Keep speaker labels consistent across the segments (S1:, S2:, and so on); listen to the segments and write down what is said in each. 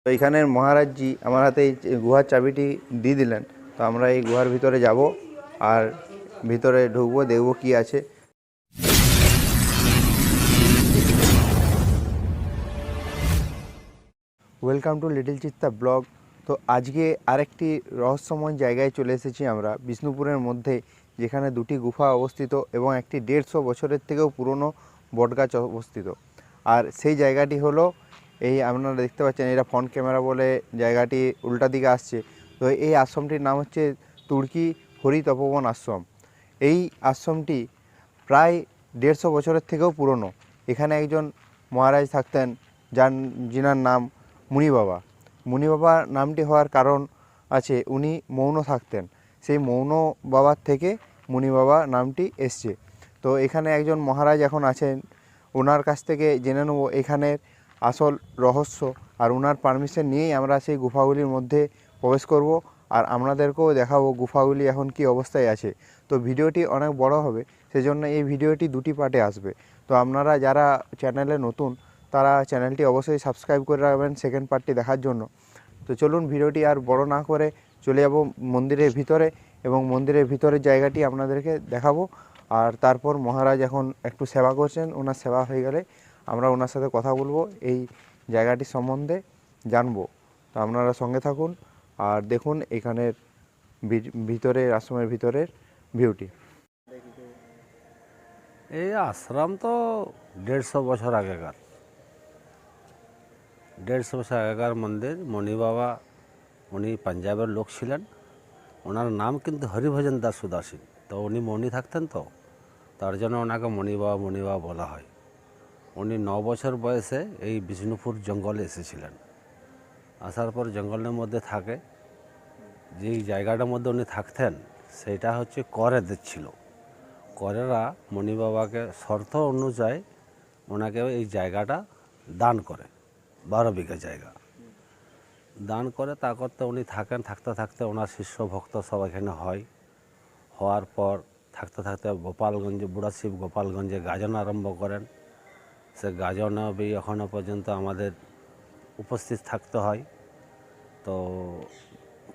S1: তো এখানের মহারাজজি আমার হাতে এই গুহার চাবিটি দিয়ে দিলেন। তো আমরা এই গুহার ভিতরে যাব আর ভিতরে ঢুকবো, দেখবো কি আছে। Welcome to little Chitta blog. তো আজকে আরেকটি রহস্যময় জায়গায় চলে এসেছি আমরা বিষ্ণুপুরের মধ্যে, যেখানে দুটি গুফা অবস্থিত এবং একটি 150 বছরের থেকেও পুরনো বটগাছ অবস্থিত। আর সেই জায়গাটি হলো এই আপনারা দেখতে পাচ্ছেন, এটা ফ্রন্ট ক্যামেরা বলে জায়গাটি উল্টা দিকে আসছে। তো এই আশ্রমটির নাম হচ্ছে তুর্কি হরি তপবন আশ্রম। এই আশ্রমটি প্রায় 150 বছরের থেকেও পুরনো। এখানে একজন মহারাজ থাকতেন যিনার নাম মুনি বাবা। মুনি বাবা নামটি হওয়ার কারণ আছে, উনি মৌন থাকতেন, সেই মৌন বাবার থেকে মুনি বাবা নামটি এসছে। তো এখানে একজন মহারাজ এখন আছেন, ওনার কাছ থেকে জেনে নেব এখানের আসল রহস্য। আর ওনার পারমিশন নিয়েই আমরা সেই গুফাগুলির মধ্যে প্রবেশ করব আর আপনাদেরকেও দেখাবো গুফাগুলি এখন কি অবস্থায় আছে। তো ভিডিওটি অনেক বড় হবে, সেজন্য এই ভিডিওটি দুটি পার্টে আসবে। তো আপনারা যারা চ্যানেলে নতুন তারা চ্যানেলটি অবশ্যই সাবস্ক্রাইব করে রাখবেন সেকেন্ড পার্টটি দেখার জন্য। তো চলুন ভিডিওটি আর বড় না করে চলে যাব মন্দিরের ভিতরে এবং মন্দিরের ভিতরের জায়গাটি আপনাদেরকে দেখাবো। আর তারপর মহারাজ এখন একটু সেবা করছেন, ওনার সেবা হয়ে গেলে আমরা ওনার সাথে কথা বলবো, এই জায়গাটি সম্বন্ধে জানবো। তো আপনারা সঙ্গে থাকুন আর দেখুন এখানের ভিতরের আশ্রমের ভিতরের ভিউটি।
S2: এই আশ্রম তো 150 বছর আগেকার, 150 বছর আগেকার মন্দির। মণি বাবা উনি পাঞ্জাবের লোক ছিলেন, ওনার নাম কিন্তু হরিভজন দাস উদাসীন। তো উনি মণি থাকতেন, তো তার জন্য ওনাকে মণি বাবা বলা হয়। উনি 9 বছর বয়সে এই বিষ্ণুপুর জঙ্গলে এসেছিলেন। আসার পর জঙ্গলের মধ্যে থাকে, যেই জায়গাটার মধ্যে উনি থাকতেন সেইটা হচ্ছে করেদের ছিল। করেরা মণি বাবাকে শর্ত অনুযায়ী ওনাকে এই জায়গাটা দান করে, 12 বিঘা জায়গা দান করে। তা করতে উনি থাকেন, থাকতে থাকতে ওনার শিষ্য ভক্ত সব এখানে হওয়ার পর থাকতে থাকতে গোপালগঞ্জে বুড়াশিব গোপালগঞ্জে গাজন আরম্ভ করেন। সে গাজনে এখনও পর্যন্ত আমাদের উপস্থিত থাকতে হয়। তো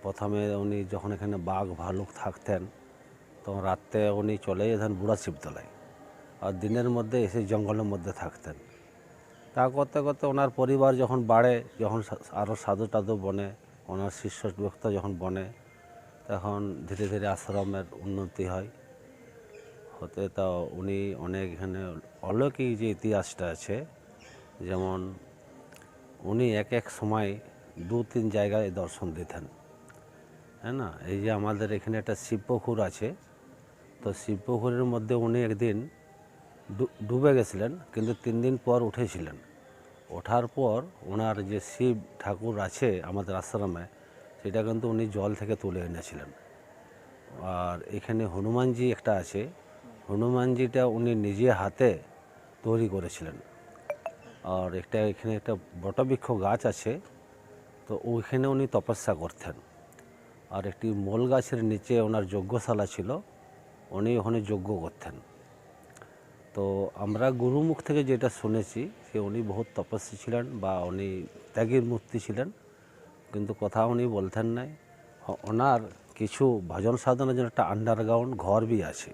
S2: প্রথমে উনি যখন এখানে বাঘ ভালুক থাকতেন, তো রাত্রে উনি চলে যেতেন বুড়াশিবতলায়, আর দিনের মধ্যে এসে জঙ্গলের মধ্যে থাকতেন। তা করতে করতে ওনার পরিবার যখন বাড়ে, যখন আরও সাধু টাধু বনে, ওনার শিষ্য ভক্ত যখন বনে, তখন ধীরে ধীরে আশ্রমের উন্নতি হয়। হতে তো উনি অনেক এখানে অলৌকিক যে ইতিহাসটা আছে, যেমন উনি এক সময় 2-3 জায়গায় দর্শন দিতেন, হ্যাঁ না। এই যে আমাদের এখানে একটা শিবপুকুর আছে, তো শিবপুকুরের মধ্যে উনি একদিন ডুবে গেছিলেন, কিন্তু 3 দিন পর উঠেছিলেন। ওঠার পর ওনার যে শিব ঠাকুর আছে আমাদের আশ্রমে, সেটা কিন্তু উনি জল থেকে তুলে এনেছিলেন। আর এখানে হনুমানজি একটা আছে, হনুমানজিটা উনি নিজে হাতে তৈরি করেছিলেন। আর এখানে একটা বটবৃক্ষ গাছ আছে, তো ওইখানে উনি তপস্যা করতেন। আর একটি মোল গাছের নিচে ওনার যজ্ঞশালা ছিল, উনি ওখানে যজ্ঞ করতেন। তো আমরা গুরুমুখ থেকে যেটা শুনেছি যে উনি বহুত তপস্বী ছিলেন বা উনি ত্যাগীর মূর্তি ছিলেন, কিন্তু কথা উনি বলতেন নাই। ওনার কিছু ভজন সাধনের জন্য একটা আন্ডারগ্রাউন্ড ঘর বি আছে,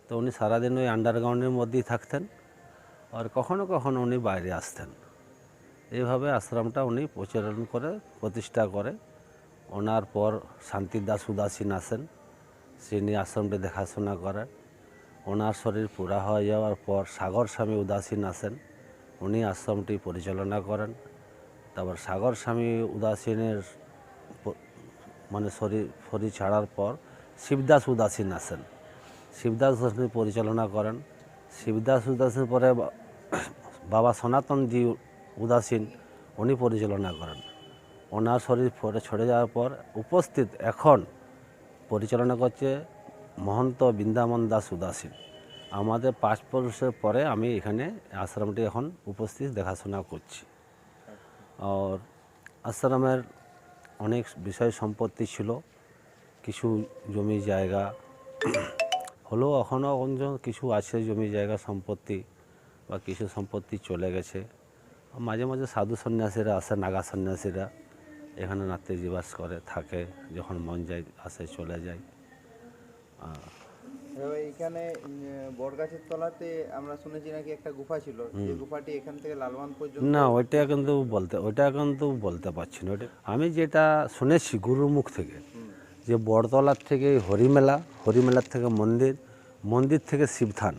S2: তো উনি সারাদিন ওই আন্ডারগ্রাউন্ডের মধ্যেই থাকতেন, আর কখনো কখনো উনি বাইরে আসতেন। এইভাবে আশ্রমটা উনি প্রতিষ্ঠা করে। ওনার পর শান্তিদাস উদাসীন আসেন, তিনি আশ্রমটি দেখাশোনা করেন। ওনার শরীর পুরা হয়ে যাওয়ার পর সাগর স্বামী উদাসীন আসেন, উনি আশ্রমটি পরিচালনা করেন। তারপর সাগর স্বামী উদাসীনের মানে শরীর ছাড়ার পর শিবদাস উদাসীন আসেন, শিবদাস উদাসীন পরিচালনা করেন। শিবদাস উদাসীন পরে বাবা সনাতনজি উদাসীন, উনি পরিচালনা করেন। ওনার শরীর ছড়ে যাওয়ার পর উপস্থিত এখন পরিচালনা করছে মহন্ত বৃন্দাবন দাস উদাসীন। আমাদের 5 বছর পরে আমি এখানে আশ্রমটি এখন উপস্থিত দেখাশোনা করছি। আর আশ্রমের অনেক বিষয় সম্পত্তি ছিল, কিছু জমি জায়গা হলেও এখনও কিছু আছে জমি জায়গা সম্পত্তি, বা কিছু সম্পত্তি চলে গেছে। মাঝে মাঝে সাধু সন্ন্যাসীরা আসে, নাগা সন্ন্যাসীরা এখানে রাত্রে জীবাস করে থাকে, যখন মন যায় আসে চলে যায়।
S1: এবার এখানে বটগাছের তলাতে আমরা শুনেছি নাকি একটা গুফা ছিল, যে গুফাটি এখান থেকে লালবান পর্যন্ত।
S2: না ওইটা কিন্তু বলতে পারছি না। আমি যেটা শুনেছি গুরুর মুখ থেকে, যে বড়তলার থেকে হরিমেলার থেকে মন্দির থেকে শিবধান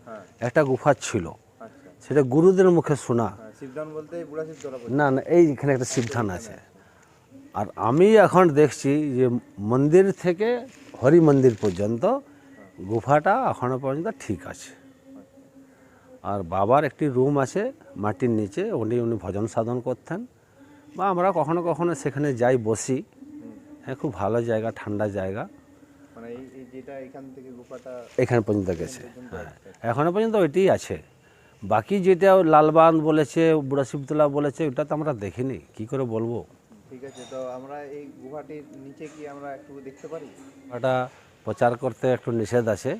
S1: হ্যাঁ,
S2: একটা গুফা ছিল,
S1: আচ্ছা।
S2: সেটা গুরুদের মুখে শোনা।
S1: হ্যাঁ, শিবদান বলতে বুড়া শিবতলা পর্যন্ত।
S2: না এইখানে একটা শিবধান আছে। আর আমি এখন দেখছি যে মন্দির থেকে হরি মন্দির পর্যন্ত গুফাটা এখনো পর্যন্ত ঠিক আছে। আর বাবার একটি রুম আছে মাটির নিচে, উনি ভজন সাধন করতেন, বা আমরা কখনো কখনো সেখানে যাই, বসি। হ্যাঁ, খুব ভালো জায়গা, ঠান্ডা জায়গা।
S1: মানে এই যেটা এখান থেকে গুফাটা
S2: এখানে পর্যন্ত গেছে, হ্যাঁ এখনো পর্যন্ত ওইটাই আছে। বাকি যেটা লালবান বলেছে, বুড়া শিবতলা বলেছে, ওটা তো আমরা দেখিনি, কি করে বলবো।
S1: ঠিক আছে, তো আমরা এই গুহাটির নিচে কি আমরা একটু দেখতে পারি?
S2: ওটা প্রচার করতে একটু নিষেধ আছে,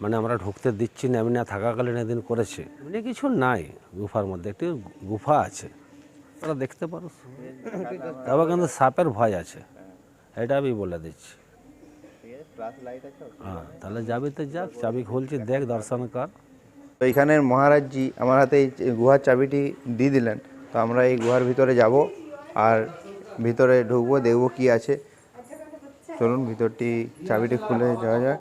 S2: মানে আমরা ঢুকতে দিচ্ছি না। এমনি থাকাকালীন এদিন করেছে, এমনি কিছু নাই। গুফার মধ্যে একটি গুফা আছে, ওরা দেখতে পারো। তবে কিন্তু সাপের ভয় আছে, এটা আমি বলে দিচ্ছি।
S1: ঠিক আছে, ফ্ল্যাশ লাইট আছে?
S2: হ্যাঁ, তাহলে যাবি তো যাক, চাবি খুলছি, দেখ, দর্শন কর।
S1: তো এখানের মহারাজজি আমার হাতে এই গুহার চাবিটি দিয়ে দিলেন। তো আমরা এই গুহার ভিতরে যাব আর ভিতরে ঢুকবো, দেখবো কি আছে। চলুন ভিতরটি চাবিটি খুলে যাওয়া যাক।